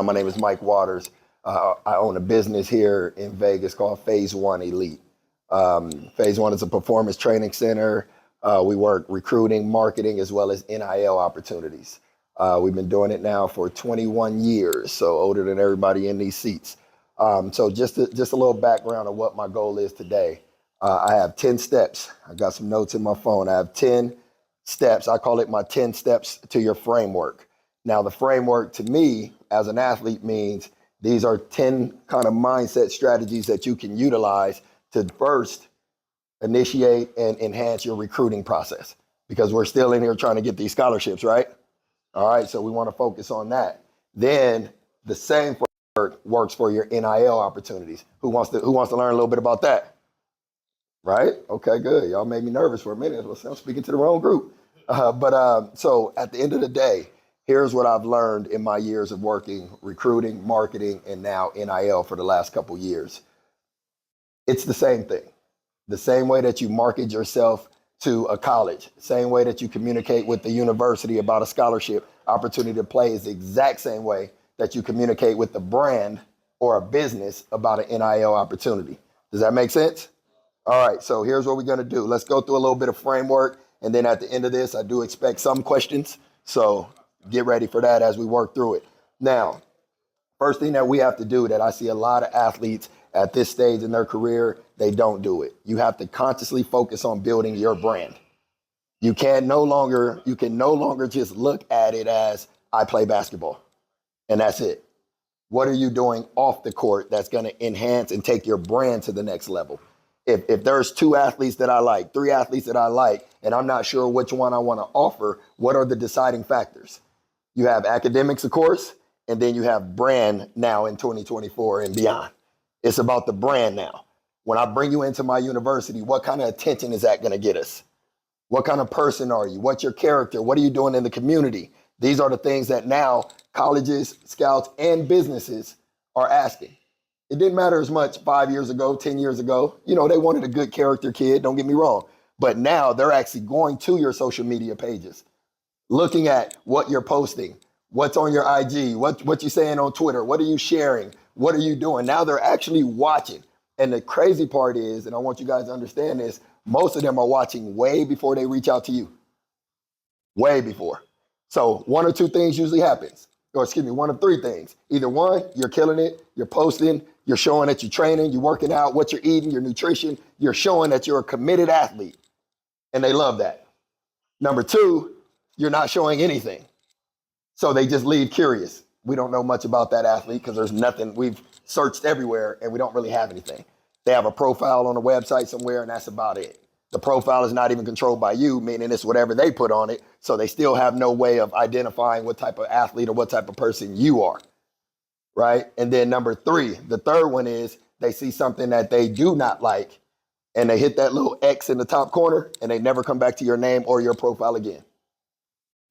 My name is Mike Waters. I own a business here in Vegas called Phase One Elite. Phase One is a performance training center. We work recruiting, marketing, as well as NIL opportunities. We've been doing it now for 21 years, so older than everybody in these seats. So just a little background of what my goal is today. I have 10 steps. I got some notes in my phone. I have 10 steps. I call it my 10 steps to your framework. Now, the framework to me as an athlete means these are 10 kind of mindset strategies that you can utilize to first initiate and enhance your recruiting process, because we're still in here trying to get these scholarships, right? All right, so we want to focus on that. Then the same works for your NIL opportunities. Who wants to learn a little bit about that? Right? Okay, good. Y'all made me nervous for a minute. I'm speaking to the wrong group. So at the end of the day, here's what I've learned in my years of working recruiting, marketing, and now NIL for the last couple years. It's the same thing. The same way that you market yourself to a college, same way that you communicate with the university about a scholarship opportunity to play is the exact same way that you communicate with the brand or a business about an NIL opportunity. Does that make sense? All right, so here's what we're gonna do. Let's go through a little bit of framework, and then at the end of this, I do expect some questions. So get ready for that as we work through it. Now, first thing that we have to do that I see a lot of athletes at this stage in their career, they don't do it. You have to consciously focus on building your brand. You can no longer just look at it as I play basketball and that's it. What are you doing off the court that's going to enhance and take your brand to the next level? If there's 2 athletes that I like, 3 athletes that I like, and I'm not sure which one I want to offer, what are the deciding factors? You have academics, of course, and then you have brand now in 2024 and beyond. It's about the brand now. When I bring you into my university, what kind of attention is that going to get us? What kind of person are you? What's your character? What are you doing in the community? These are the things that now colleges, scouts, and businesses are asking. It didn't matter as much 5 years ago, 10 years ago. You know, they wanted a good character kid, don't get me wrong. But now they're actually going to your social media pages, looking at what you're posting, what's on your IG, what you're saying on Twitter, what are you sharing, what are you doing? Now they're actually watching. And the crazy part is, and I want you guys to understand this, most of them are watching way before they reach out to you. Way before. So 1 or 2 things usually happens. Or excuse me, 1 of 3 things. Either 1, you're killing it, you're posting, you're showing that you're training, you're working out, what you're eating, your nutrition, you're showing that you're a committed athlete. And they love that. Number 2, you're not showing anything. So they just leave curious. We don't know much about that athlete because there's nothing. We've searched everywhere and we don't really have anything. They have a profile on a website somewhere and that's about it. The profile is not even controlled by you, meaning it's whatever they put on it. So they still have no way of identifying what type of athlete or what type of person you are, right? And then number 3, the third one is they see something that they do not like and they hit that little X in the top corner and they never come back to your name or your profile again.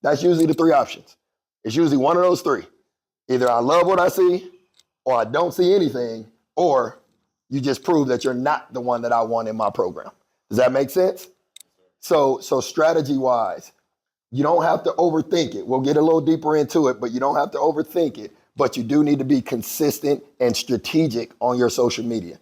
That's usually the 3 options. It's usually one of those 3. Either I love what I see, or I don't see anything, or you just prove that you're not the one that I want in my program. Does that make sense? So strategy-wise, you don't have to overthink it. We'll get a little deeper into it, but you don't have to overthink it. But you do need to be consistent and strategic on your social media.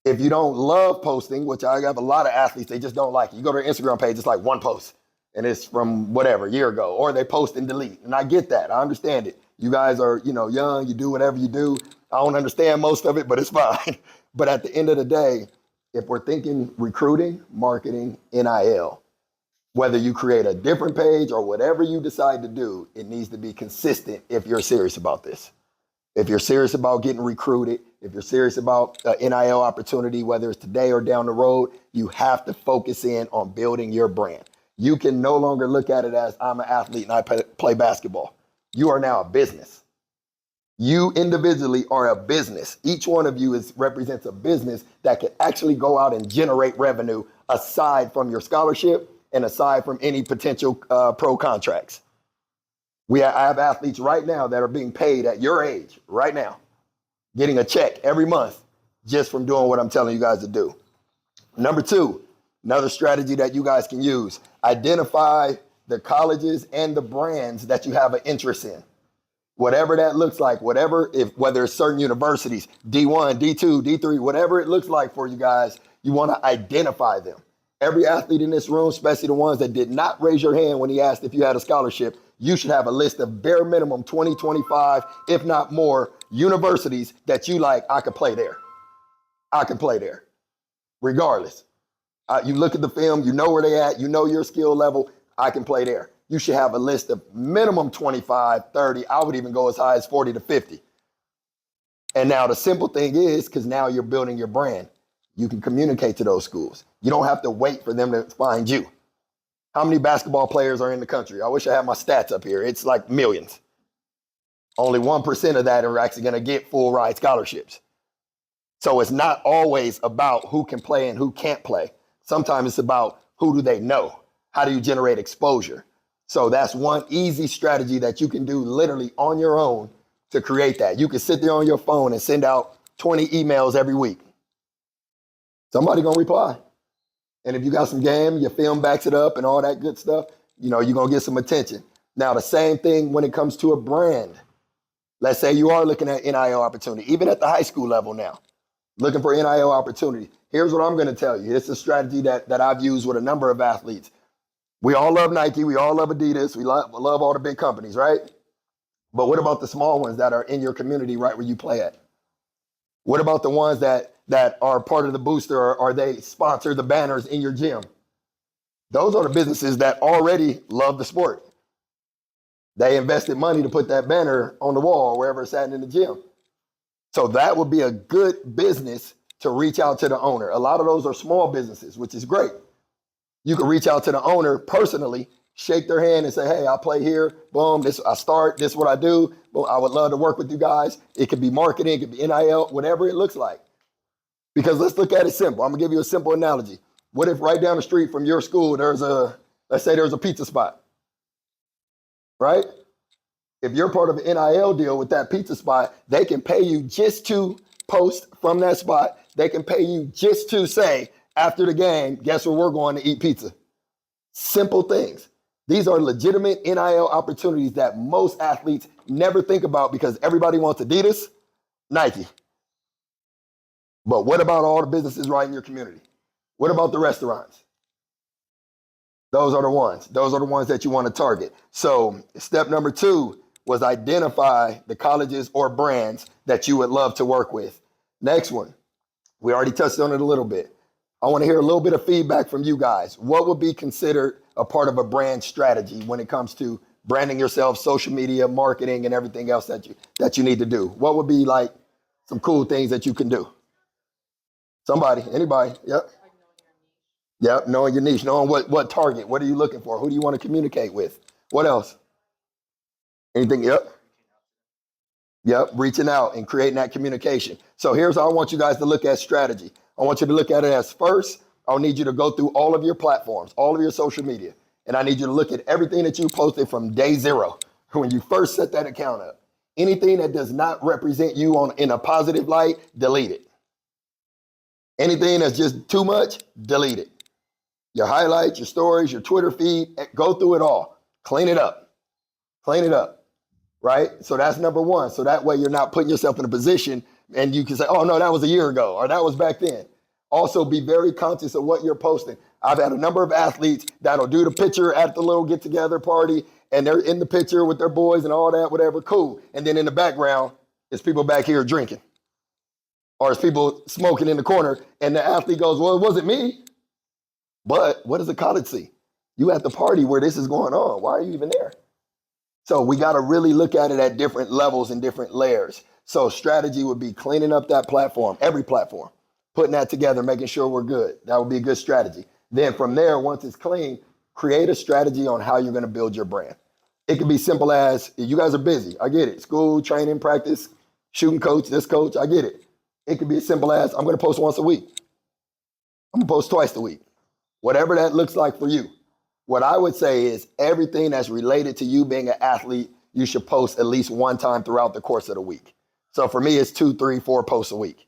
If you don't love posting, which I have a lot of athletes, they just don't like it. You go to their Instagram page, it's like 1 post, and it's from whatever, a year ago, or they post and delete. And I get that. I understand it. You guys are, young, you do whatever you do. I don't understand most of it, but it's fine. But at the end of the day, if we're thinking recruiting, marketing, NIL, whether you create a different page or whatever you decide to do, it needs to be consistent if you're serious about this. If you're serious about getting recruited, if you're serious about NIL opportunity, whether it's today or down the road, you have to focus in on building your brand. You can no longer look at it as I'm an athlete and I play basketball. You are now a business. You individually are a business. Each one of you represents a business that can actually go out and generate revenue aside from your scholarship and aside from any potential pro contracts. I have athletes right now that are being paid at your age, right now, getting a check every month just from doing what I'm telling you guys to do. Number 2, another strategy that you guys can use, identify the colleges and the brands that you have an interest in. Whatever that looks like, whether it's certain universities, D1, D2, D3, whatever it looks like for you guys, you want to identify them. Every athlete in this room, especially the ones that did not raise your hand when he asked if you had a scholarship, you should have a list of bare minimum 20, 25, if not more, universities that you like. I could play there. I can play there, regardless. You look at the film, you know where they at, you know your skill level, I can play there. You should have a list of minimum 25, 30, I would even go as high as 40 to 50. And now the simple thing is, because now you're building your brand, you can communicate to those schools. You don't have to wait for them to find you. How many basketball players are in the country? I wish I had my stats up here. It's like millions. Only 1% of that are actually gonna get full ride scholarships. So it's not always about who can play and who can't play. Sometimes it's about who do they know? How do you generate exposure? So that's one easy strategy that you can do literally on your own to create that. You can sit there on your phone and send out 20 emails every week. Somebody gonna reply. And if you got some game, your film backs it up and all that good stuff, you're gonna get some attention. Now, the same thing when it comes to a brand. Let's say you are looking at NIL opportunity, even at the high school level now, looking for NIL opportunity. Here's what I'm gonna tell you. It's a strategy that I've used with a number of athletes. We all love Nike, we all love Adidas, we love all the big companies, right? But what about the small ones that are in your community right where you play at? What about the ones that are part of the booster or they sponsor the banners in your gym? Those are the businesses that already love the sport. They invested money to put that banner on the wall or wherever it's at in the gym. So that would be a good business to reach out to the owner. A lot of those are small businesses, which is great. You can reach out to the owner personally, shake their hand and say, hey, I play here, boom, this is what I do. Boom, I would love to work with you guys. It could be marketing, it could be NIL, whatever it looks like. Because let's look at it simple. I'm gonna give you a simple analogy. What if right down the street from your school, let's say there's a pizza spot, right? If you're part of an NIL deal with that pizza spot, they can pay you just to post from that spot. They can pay you just to say, after the game, guess where we're going to eat pizza? Simple things. These are legitimate NIL opportunities that most athletes never think about because everybody wants Adidas, Nike. But what about all the businesses right in your community? What about the restaurants? Those are the ones. Those are the ones that you want to target. So step number 2 was identify the colleges or brands that you would love to work with. Next one, we already touched on it a little bit. I want to hear a little bit of feedback from you guys. What would be considered a part of a brand strategy when it comes to branding yourself, social media, marketing, and everything else that you need to do? What would be like some cool things that you can do? Somebody, anybody? Yep. Yep, knowing your niche, knowing what target, what are you looking for? Who do you want to communicate with? What else? Anything? Yep. Yep, reaching out and creating that communication. So here's how I want you guys to look at strategy. I want you to look at it as first, I'll need you to go through all of your platforms, all of your social media. And I need you to look at everything that you posted from day 0, when you first set that account up. Anything that does not represent you in a positive light, delete it. Anything that's just too much, delete it. Your highlights, your stories, your Twitter feed, go through it all. Clean it up. Clean it up, right? So that's number 1. So that way you're not putting yourself in a position and you can say, oh no, that was a year ago or that was back then. Also be very conscious of what you're posting. I've had a number of athletes that'll do the picture at the little get together party and they're in the picture with their boys and all that, whatever, cool. And then in the background, it's people back here drinking or it's people smoking in the corner and the athlete goes, well, it wasn't me. But what does the college see? You at the party where this is going on. Why are you even there? So we got to really look at it at different levels and different layers. So strategy would be cleaning up that platform, every platform, putting that together, making sure we're good. That would be a good strategy. Then from there, once it's clean, create a strategy on how you're going to build your brand. It could be simple as, you guys are busy. I get it. School, training, practice, shooting coach, this coach, I get it. It could be as simple as, I'm going to post once a week. I'm going to post twice a week. Whatever that looks like for you. What I would say is everything that's related to you being an athlete, you should post at least one time throughout the course of the week. So for me, it's 2, 3, 4 posts a week.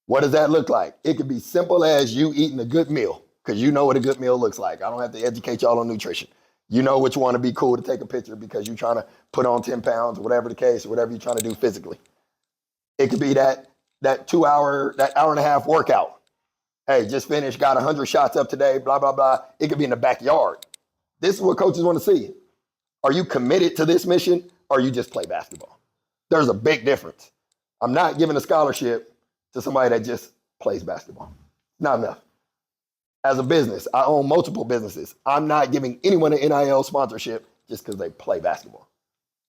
What does that look like? It could be simple as you eating a good meal, because you know what a good meal looks like. I don't have to educate y'all on nutrition. You know which one to be cool to take a picture because you're trying to put on 10 pounds, whatever the case, or whatever you're trying to do physically. It could be that 2 hour, that hour and a half workout. Hey, just finished, got 100 shots up today, blah, blah, blah. It could be in the backyard. This is what coaches want to see. Are you committed to this mission or you just play basketball? There's a big difference. I'm not giving a scholarship to somebody that just plays basketball. Not enough. As a business, I own multiple businesses. I'm not giving anyone an NIL sponsorship just because they play basketball.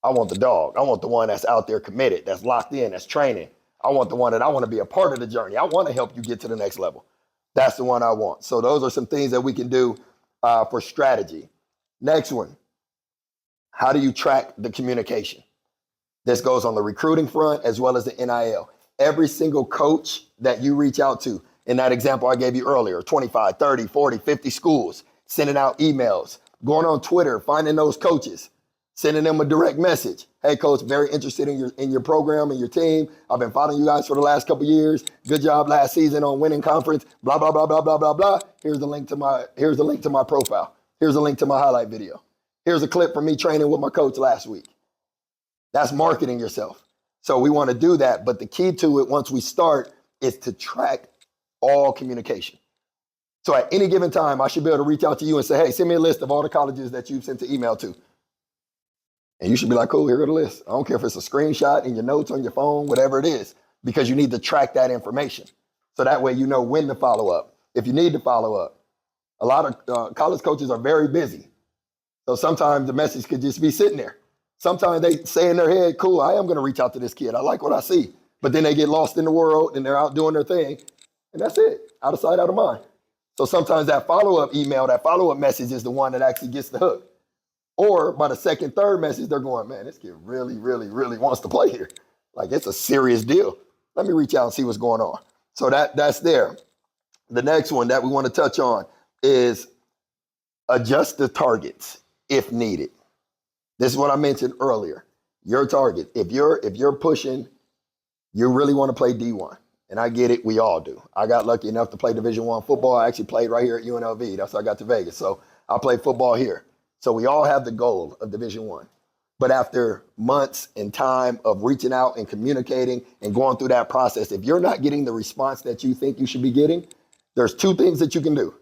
I want the dog. I want the one that's out there committed, that's locked in, that's training. I want the one that I want to be a part of the journey. I want to help you get to the next level. That's the one I want. So those are some things that we can do for strategy. Next one, how do you track the communication? This goes on the recruiting front as well as the NIL. Every single coach that you reach out to, in that example I gave you earlier, 25, 30, 40, 50 schools, sending out emails, going on Twitter, finding those coaches, sending them a direct message. Hey, coach, very interested in your program and your team. I've been following you guys for the last couple of years. Good job last season on winning conference, blah, blah, blah, blah, blah, blah, blah. Here's the link to my profile. Here's a link to my highlight video. Here's a clip from me training with my coach last week. That's marketing yourself. So we want to do that. But the key to it, once we start, is to track all communication. So at any given time, I should be able to reach out to you and say, hey, send me a list of all the colleges that you've sent an email to. And you should be like, cool, here are the list. I don't care if it's a screenshot in your notes on your phone, whatever it is, because you need to track that information. So that way you know when to follow up, if you need to follow up. A lot of college coaches are very busy. So sometimes the message could just be sitting there. Sometimes they say in their head, cool, I am going to reach out to this kid. I like what I see. But then they get lost in the world and they're out doing their thing. And that's it. Out of sight, out of mind. So sometimes that follow-up email, that follow-up message is the one that actually gets the hook. Or by the second, third message, they're going, man, this kid really, really, really wants to play here. Like, it's a serious deal. Let me reach out and see what's going on. So that's there. The next one that we want to touch on is adjust the targets if needed. This is what I mentioned earlier. Your target, if you're pushing, you really want to play D1. And I get it, we all do. I got lucky enough to play Division I football. I actually played right here at UNLV. That's how I got to Vegas. So I played football here. So we all have the goal of Division I. But after months and time of reaching out and communicating and going through that process, if you're not getting the response that you think you should be getting, there's two things that you can do.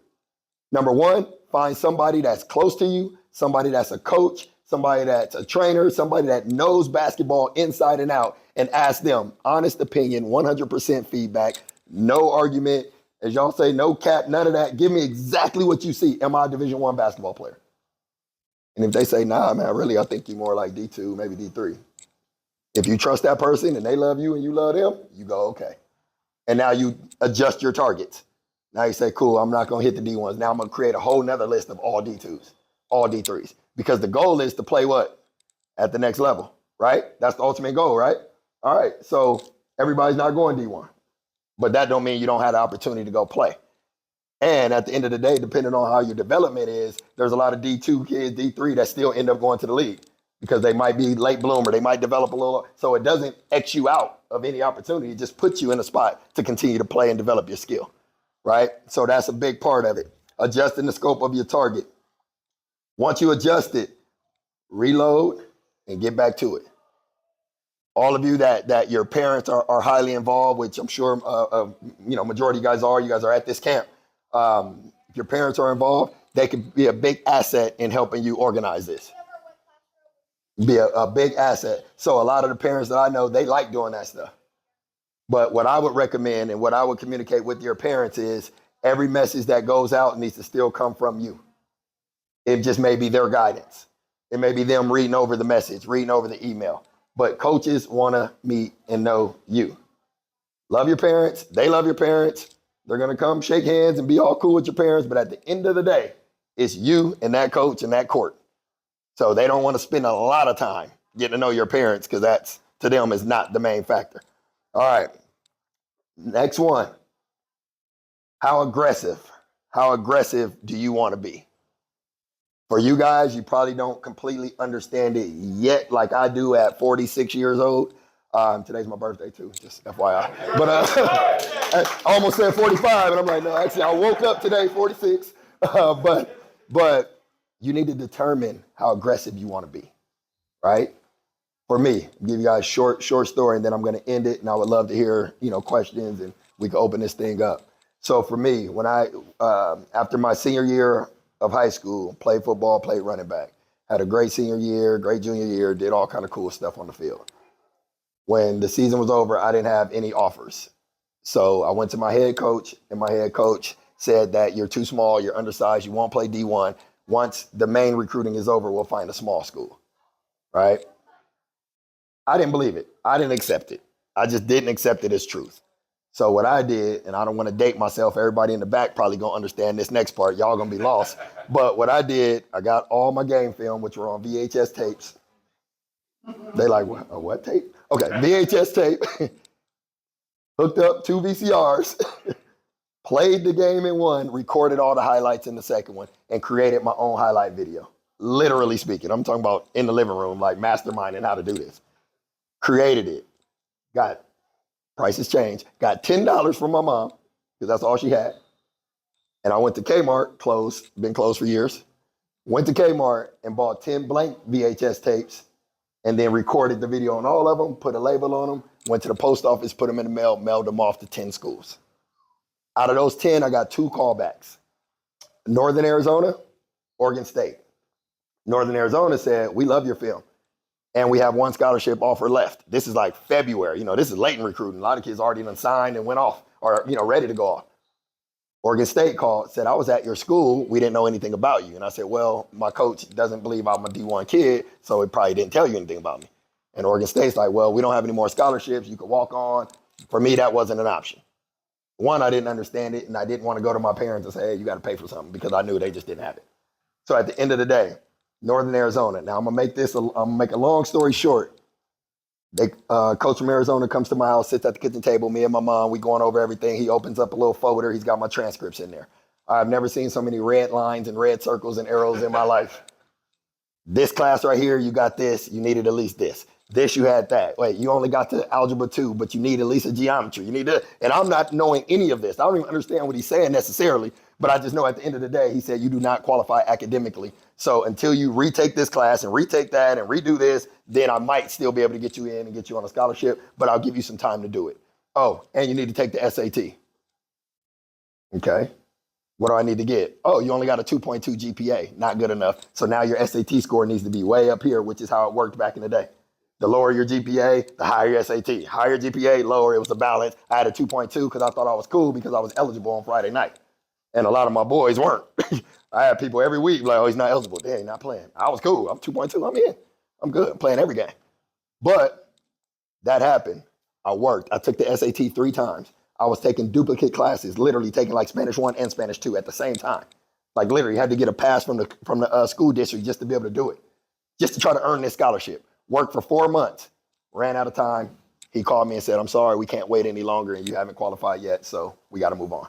Number one, find somebody that's close to you, somebody that's a coach, somebody that's a trainer, somebody that knows basketball inside and out, and ask them honest opinion, 100% feedback, no argument. As y'all say, no cap, none of that. Give me exactly what you see. Am I a Division I basketball player? And if they say, nah, man, really, I think you're more like D2, maybe D3. If you trust that person and they love you and you love them, you go, okay. And now you adjust your targets. Now you say, cool, I'm not going to hit the D1s. Now I'm going to create a whole nother list of all D2s, all D3s. Because the goal is to play what? At the next level, right? That's the ultimate goal, right? All right, so everybody's not going D1. But that don't mean you don't have the opportunity to go play. And at the end of the day, depending on how your development is, there's a lot of D2 kids, D3 that still end up going to the league because they might be late bloomer. They might develop a little. So it doesn't X you out of any opportunity. It just puts you in a spot to continue to play and develop your skill, right? So that's a big part of it. Adjusting the scope of your target. Once you adjust it, reload and get back to it. All of you that your parents are highly involved, which I'm sure majority of you guys are at this camp. If your parents are involved, they could be a big asset in helping you organize this. Be a big asset. So a lot of the parents that I know, they like doing that stuff. But what I would recommend and what I would communicate with your parents is every message that goes out needs to still come from you. It just may be their guidance. It may be them reading over the message, reading over the email. But coaches want to meet and know you. Love your parents. They love your parents. They're going to come shake hands and be all cool with your parents. But at the end of the day, it's you and that coach and that court. So they don't want to spend a lot of time getting to know your parents because that's, to them, is not the main factor. All right. Next one. How aggressive do you want to be? For you guys, you probably don't completely understand it yet like I do at 46 years old. Today's my birthday too, just FYI. But I almost said 45, and I'm like, no, actually, I woke up today, 46. But you need to determine how aggressive you want to be, right? For me, I'll give you guys a short story, and then I'm going to end it. And I would love to hear, questions, and we can open this thing up. So for me, when after my senior year of high school, played football, played running back, had a great senior year, great junior year, did all kind of cool stuff on the field. When the season was over, I didn't have any offers. So I went to my head coach, and my head coach said that you're too small, you're undersized, you won't play D1. Once the main recruiting is over, we'll find a small school, right? I didn't believe it. I didn't accept it. I just didn't accept it as truth. So what I did, and I don't want to date myself, everybody in the back probably gonna understand this next part. Y'all gonna be lost. But what I did, I got all my game film, which were on VHS tapes. They like, what tape? Okay, VHS tape. Hooked up 2 VCRs, played the game in one, recorded all the highlights in the second one, and created my own highlight video. Literally speaking, I'm talking about in the living room, like masterminding how to do this. Created it, got prices changed, got $10 from my mom, because that's all she had. And I went to Kmart, been closed for years. Went to Kmart and bought 10 blank VHS tapes, and then recorded the video on all of them, put a label on them, went to the post office, put them in the mail, mailed them off to 10 schools. Out of those 10, I got 2 callbacks. Northern Arizona, Oregon State. Northern Arizona said, we love your film, and we have 1 scholarship offer left. This is like February. This is late in recruiting. A lot of kids already done signed and went off, or ready to go off. Oregon State called, said, I was at your school. We didn't know anything about you. And I said, well, my coach doesn't believe I'm a D1 kid, so he probably didn't tell you anything about me. And Oregon State's like, well, we don't have any more scholarships. You could walk on. For me, that wasn't an option. One, I didn't understand it, and I didn't want to go to my parents and say, hey, you got to pay for something, because I knew they just didn't have it. So at the end of the day, Northern Arizona. Now I'm gonna make a long story short. Coach from Arizona comes to my house, sits at the kitchen table, me and my mom, we going over everything. He opens up a little folder. He's got my transcripts in there. I've never seen so many red lines and red circles and arrows in my life. This class right here, you got this, you needed at least this. This, you had that. Wait, you only got to algebra 2, but you need at least a geometry. You need to, and I'm not knowing any of this. I don't even understand what he's saying necessarily, but I just know at the end of the day, he said, you do not qualify academically. So until you retake this class and retake that and redo this, then I might still be able to get you in and get you on a scholarship, but I'll give you some time to do it. Oh, and you need to take the SAT. Okay. What do I need to get? Oh, you only got a 2.2 GPA. Not good enough. So now your SAT score needs to be way up here, which is how it worked back in the day. The lower your GPA, the higher your SAT. Higher GPA, lower, it was a balance. I had a 2.2 because I thought I was cool because I was eligible on Friday night. And a lot of my boys weren't. I had people every week like, oh, he's not eligible. They ain't not playing. I was cool. I'm 2.2. I'm in. I'm good. I'm playing every game. But that happened. I worked. I took the SAT 3 times. I was taking duplicate classes, literally taking like Spanish 1 and Spanish 2 at the same time. Like literally had to get a pass from the school district just to be able to do it, just to try to earn this scholarship. Worked for 4 months, ran out of time. He called me and said, I'm sorry, we can't wait any longer and you haven't qualified yet, so we got to move on.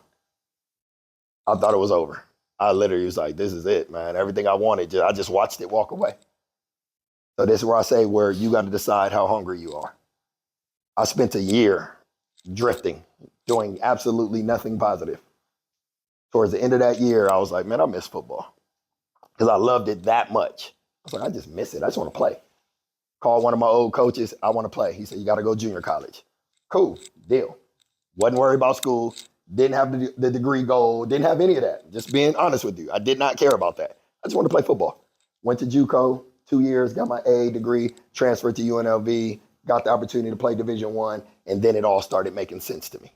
I thought it was over. I literally was like, this is it, man. Everything I wanted, I just watched it walk away. So this is where I say where you got to decide how hungry you are. I spent a year drifting, doing absolutely nothing positive. Towards the end of that year, I was like, man, I miss football because I loved it that much. I was like, I just miss it. I just want to play. Called one of my old coaches. I want to play. He said, you got to go junior college. Cool, deal. Wasn't worried about school. Didn't have the degree goal. Didn't have any of that. Just being honest with you. I did not care about that. I just wanted to play football. Went to JUCO, 2 years, got my A degree, transferred to UNLV, got the opportunity to play Division I, and then it all started making sense to me.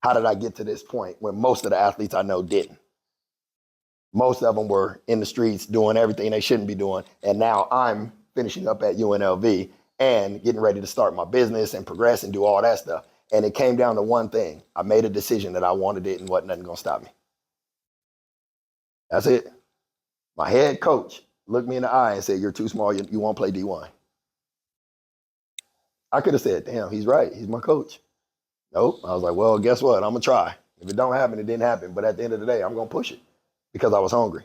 How did I get to this point when most of the athletes I know didn't? Most of them were in the streets doing everything they shouldn't be doing, and now I'm finishing up at UNLV and getting ready to start my business and progress and do all that stuff. And it came down to one thing. I made a decision that I wanted it and wasn't nothing gonna stop me. That's it. My head coach looked me in the eye and said, you're too small, you won't play D1. I could have said, damn, he's right, he's my coach. Nope, I was like, well, guess what, I'm gonna try. If it don't happen, it didn't happen, but at the end of the day, I'm gonna push it because I was hungry.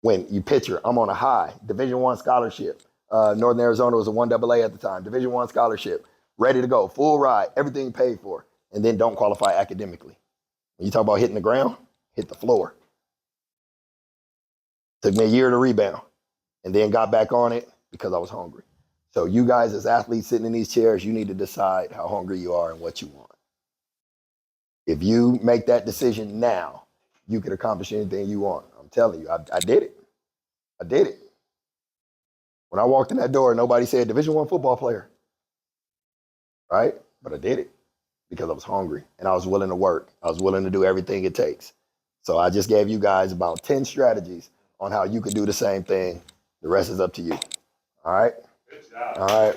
When you picture, I'm on a high, Division I scholarship. Northern Arizona was a 1AA at the time, Division I scholarship, ready to go, full ride, everything paid for, and then don't qualify academically. When you talk about hitting the ground, hit the floor. Took me a year to rebound and then got back on it because I was hungry. So you guys as athletes sitting in these chairs, you need to decide how hungry you are and what you want. If you make that decision now, you can accomplish anything you want. I'm telling you, I did it. I did it. When I walked in that door, nobody said Division I football player, right? But I did it because I was hungry and I was willing to work. I was willing to do everything it takes. So I just gave you guys about 10 strategies on how you can do the same thing. The rest is up to you. All right? Good job. All right.